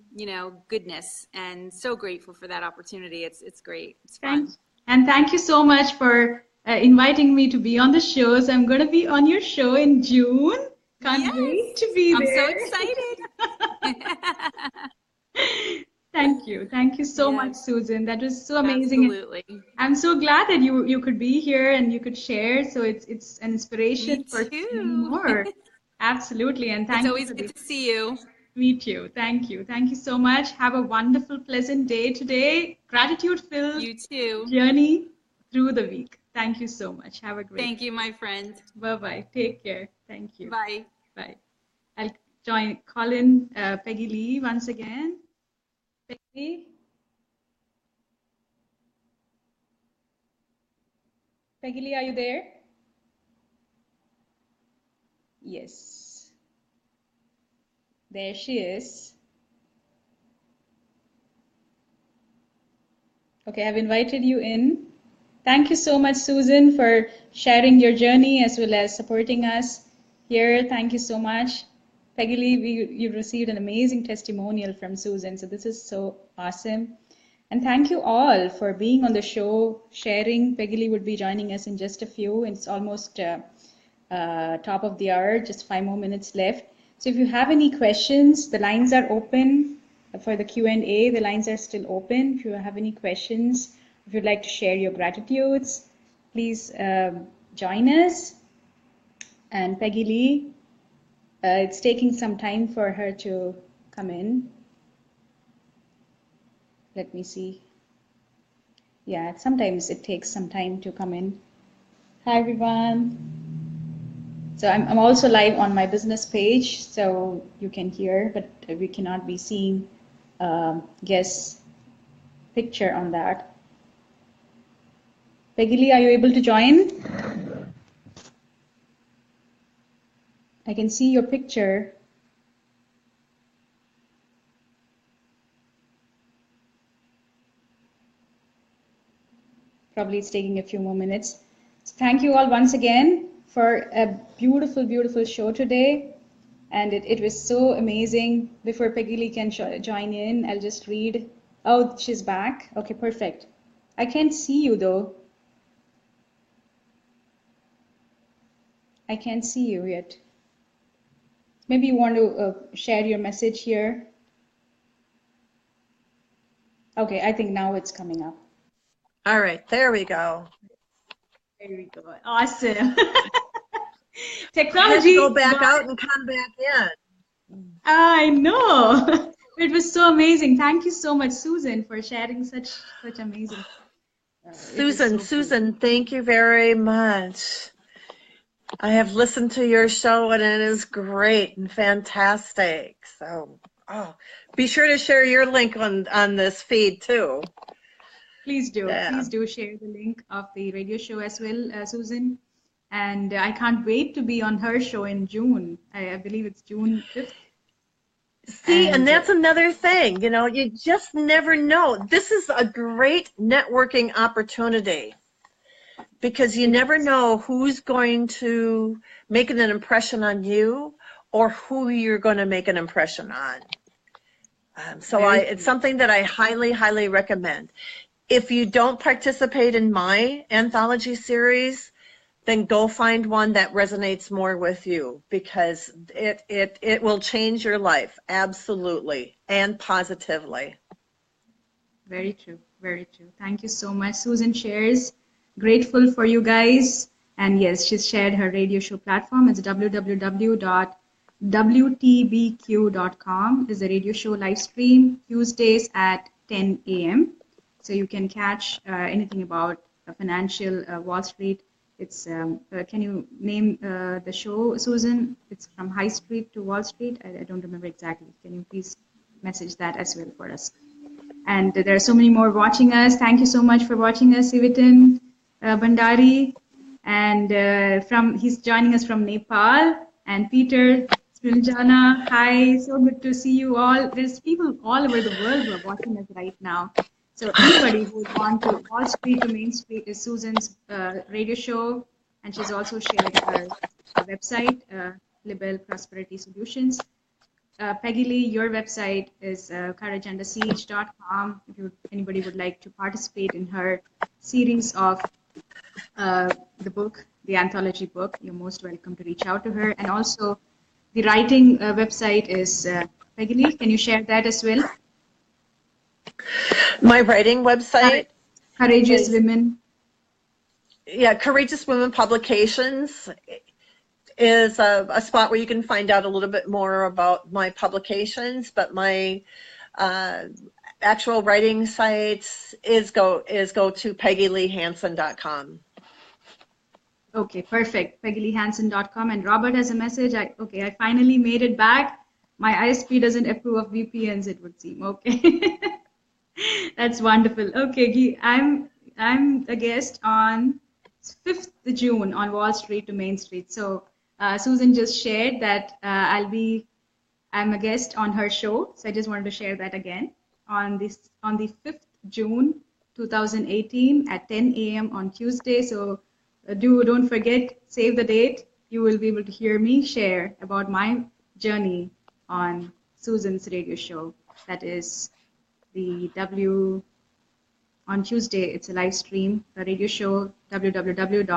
goodness, and so grateful for that opportunity. It's great. It's fun. And thank you so much for inviting me to be on the show. So I'm going to be on your show in June. Can't wait to be there. I'm so excited. Thank you. Thank you so much, Susan. That was so amazing. Absolutely. I'm so glad that you could be here and you could share. So it's an inspiration for more. Absolutely. And thank you. It's always good to see you. Me too. Thank you. Thank you so much. Have a wonderful, pleasant day today. Gratitude-filled journey through the week. Thank you so much. Have a great day. Thank you, my friend. Bye-bye. Take care. Thank you. Bye. Bye. I'll call in Peggy Lee once again. Peggy? Peggy Lee, are you there? Yes. There she is. Okay, I've invited you in. Thank you so much, Susan, for sharing your journey as well as supporting us here. Thank you so much. Peggy Lee, you received an amazing testimonial from Susan, so this is so awesome. And thank you all for being on the show, sharing. Peggy Lee would be joining us in just a few. It's almost top of the hour, just 5 more minutes left. So if you have any questions, the lines are open for the Q&A. The lines are still open. If you have any questions, if you'd like to share your gratitudes, please join us. And Peggy Lee, it's taking some time for her to come in. Let me see. Yeah, sometimes it takes some time to come in. Hi, everyone. So I'm also live on my business page, so you can hear, but we cannot be seeing guest picture on that. Peggy Lee, are you able to join? I can see your picture. Probably it's taking a few more minutes. So thank you all once again for a beautiful, beautiful show today. And it was so amazing. Before Peggy Lee can join in, I'll just read. Oh, she's back. Okay, perfect. I can't see you though. I can't see you yet. Maybe you want to share your message here. Okay, I think now it's coming up. All right, there we go. There we go. Awesome. Technology. I had to go back out and come back in. I know. It was so amazing. Thank you so much, Susan, for sharing such amazing. Susan, thank you very much. I have listened to your show and it is great and fantastic. So, be sure to share your link on this feed too. Please do. Yeah. Please do share the link of the radio show as well, Susan. And I can't wait to be on her show in June. I believe it's June 5th. See, and that's another thing, you know, you just never know. This is a great networking opportunity because you never know who's going to make an impression on you or who you're going to make an impression on. It's something that I highly, highly recommend. If you don't participate in my anthology series, then go find one that resonates more with you because it will change your life, absolutely, and positively. Very true, very true. Thank you so much. Susan shares, grateful for you guys. And yes, she's shared her radio show platform. It's www.wtbq.com. It's a radio show live stream Tuesdays at 10 a.m. So you can catch anything about financial Wall Street. It's can you name the show, Susan? It's from High Street to Wall Street. I don't remember exactly. Can you please message that as well for us? And there are so many more watching us. Thank you so much for watching us, Sivitan Bandari. And he's joining us from Nepal. And Peter Srinjana, hi, so good to see you all. There's people all over the world who are watching us right now. So anybody who would want to, Wall Street to Main Street is Susan's radio show, and she's also shared her website, Libel Prosperity Solutions. Peggy Lee, your website is courageundersiege.com. If anybody would like to participate in her series of the book, the anthology book, you're most welcome to reach out to her. And also, the writing website is Peggy Lee. Can you share that as well? My writing website? Courageous Women. Yeah, Courageous Women Publications is a spot where you can find out a little bit more about my publications, but my actual writing sites is go to PeggyLeeHanson.com. Okay, perfect. PeggyLeeHanson.com. And Robert has a message. I finally made it back. My ISP doesn't approve of VPNs, it would seem. Okay. That's wonderful. Okay, I'm a guest on 5th June on Wall Street to Main Street. So Susan just shared that I'm a guest on her show, so I just wanted to share that again on the 5th June 2018 at 10 a.m. on Tuesday. So don't forget, save the date. You will be able to hear me share about my journey on Susan's radio show. That is the on Tuesday. It's a live stream, a radio show, www.wtbq.com.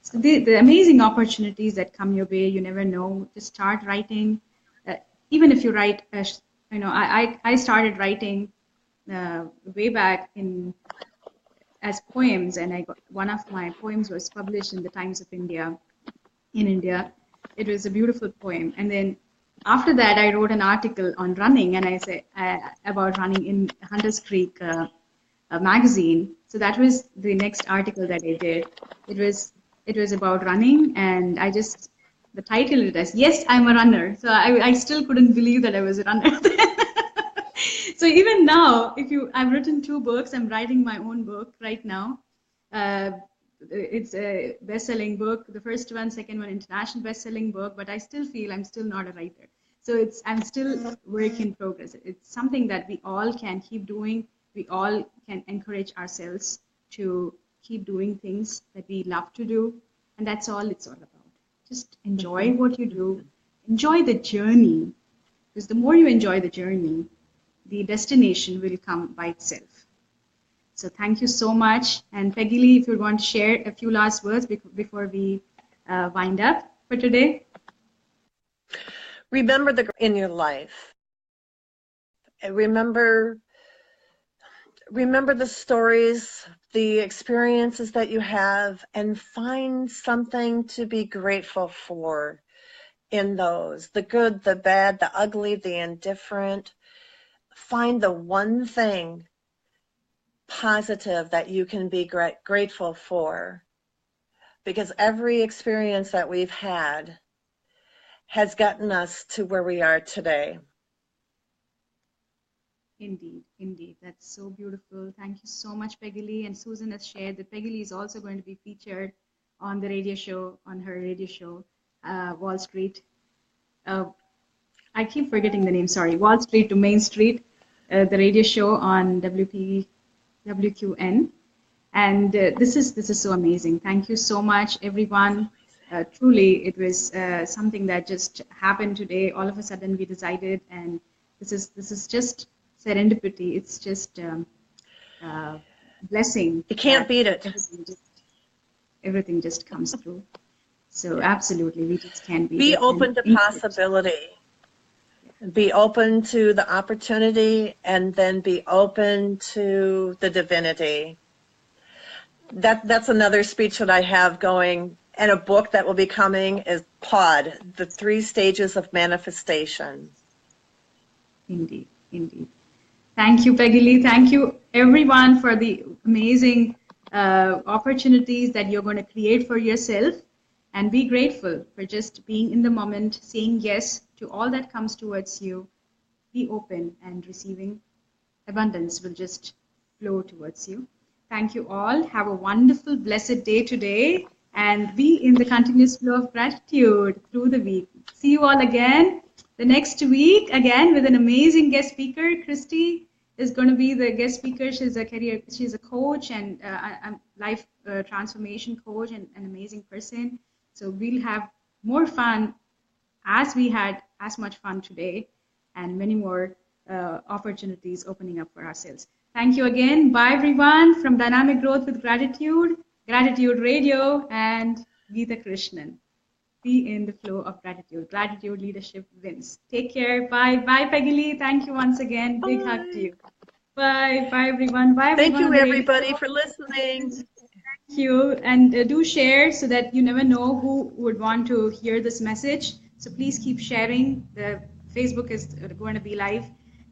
So the amazing opportunities that come your way, you never know. Just start writing. Even if you write, I started writing way back as poems, and one of my poems was published in the Times of India in India. It was a beautiful poem, and then after that, I wrote an article on running, and I say about running in Hunters Creek magazine. So that was the next article that I did. It was about running, and the title it as "Yes, I'm a runner." So I still couldn't believe that I was a runner. So even now, I've written 2 books. I'm writing my own book right now. It's a best-selling book. The first one, second one, international best-selling book. But I still feel I'm still not a writer. So I'm still work in progress. It's something that we all can keep doing. We all can encourage ourselves to keep doing things that we love to do, and that's all it's all about. Just enjoy what you do. Enjoy the journey, because the more you enjoy the journey, the destination will come by itself. So thank you so much. And Peggy Lee, if you want to share a few last words before we wind up for today. Remember in your life. Remember the stories, the experiences that you have, and find something to be grateful for in those. The good, the bad, the ugly, the indifferent. Find the one thing positive that you can be grateful for, because every experience that we've had has gotten us to where we are today. Indeed, indeed. That's so beautiful. Thank you so much, Peggy Lee. And Susan has shared that Peggy Lee is also going to be featured on the radio show, on her radio show, Wall Street. I keep forgetting the name, sorry. Wall Street to Main Street, the radio show on WQN. And this is so amazing. Thank you so much, everyone. Truly, it was something that just happened today. All of a sudden, we decided, and this is just serendipity. It's just blessing. You can't beat it. Everything just comes through. So absolutely, we just can't beat it. Be open to possibility. Be open to the opportunity, and then be open to the divinity. That's another speech that I have going, and a book that will be coming is POD, The 3 Stages of Manifestation. Indeed, indeed. Thank you, Peggy Lee. Thank you, everyone, for the amazing opportunities that you're going to create for yourself. And be grateful for just being in the moment, saying yes to all that comes towards you. Be open, and receiving abundance will just flow towards you. Thank you all. Have a wonderful, blessed day today, and be in the continuous flow of gratitude through the week. See you all again the next week, again with an amazing guest speaker. Christy is going to be the guest speaker. She's a coach and a life transformation coach, and an amazing person. So we'll have more fun as we had as much fun today, and many more opportunities opening up for ourselves. Thank you again. Bye, everyone, from Dynamic Growth with Gratitude, Gratitude Radio, and Geeta Krishnan. Be in the flow of gratitude. Gratitude leadership wins. Take care. Bye. Bye, Peggy Lee. Thank you once again. Big hug to you. Bye. Bye, everyone. Bye, everyone. Thank you, everybody, for listening. Thank you. And do share, so that you never know who would want to hear this message. So please keep sharing. The Facebook is going to be live.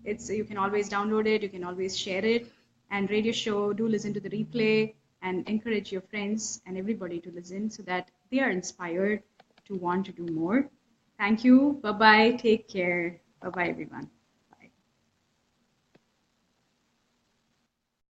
You can always download it. You can always share it. And radio show, do listen to the replay, and encourage your friends and everybody to listen, so that they are inspired to want to do more. Thank you. Bye-bye. Take care. Bye-bye, everyone.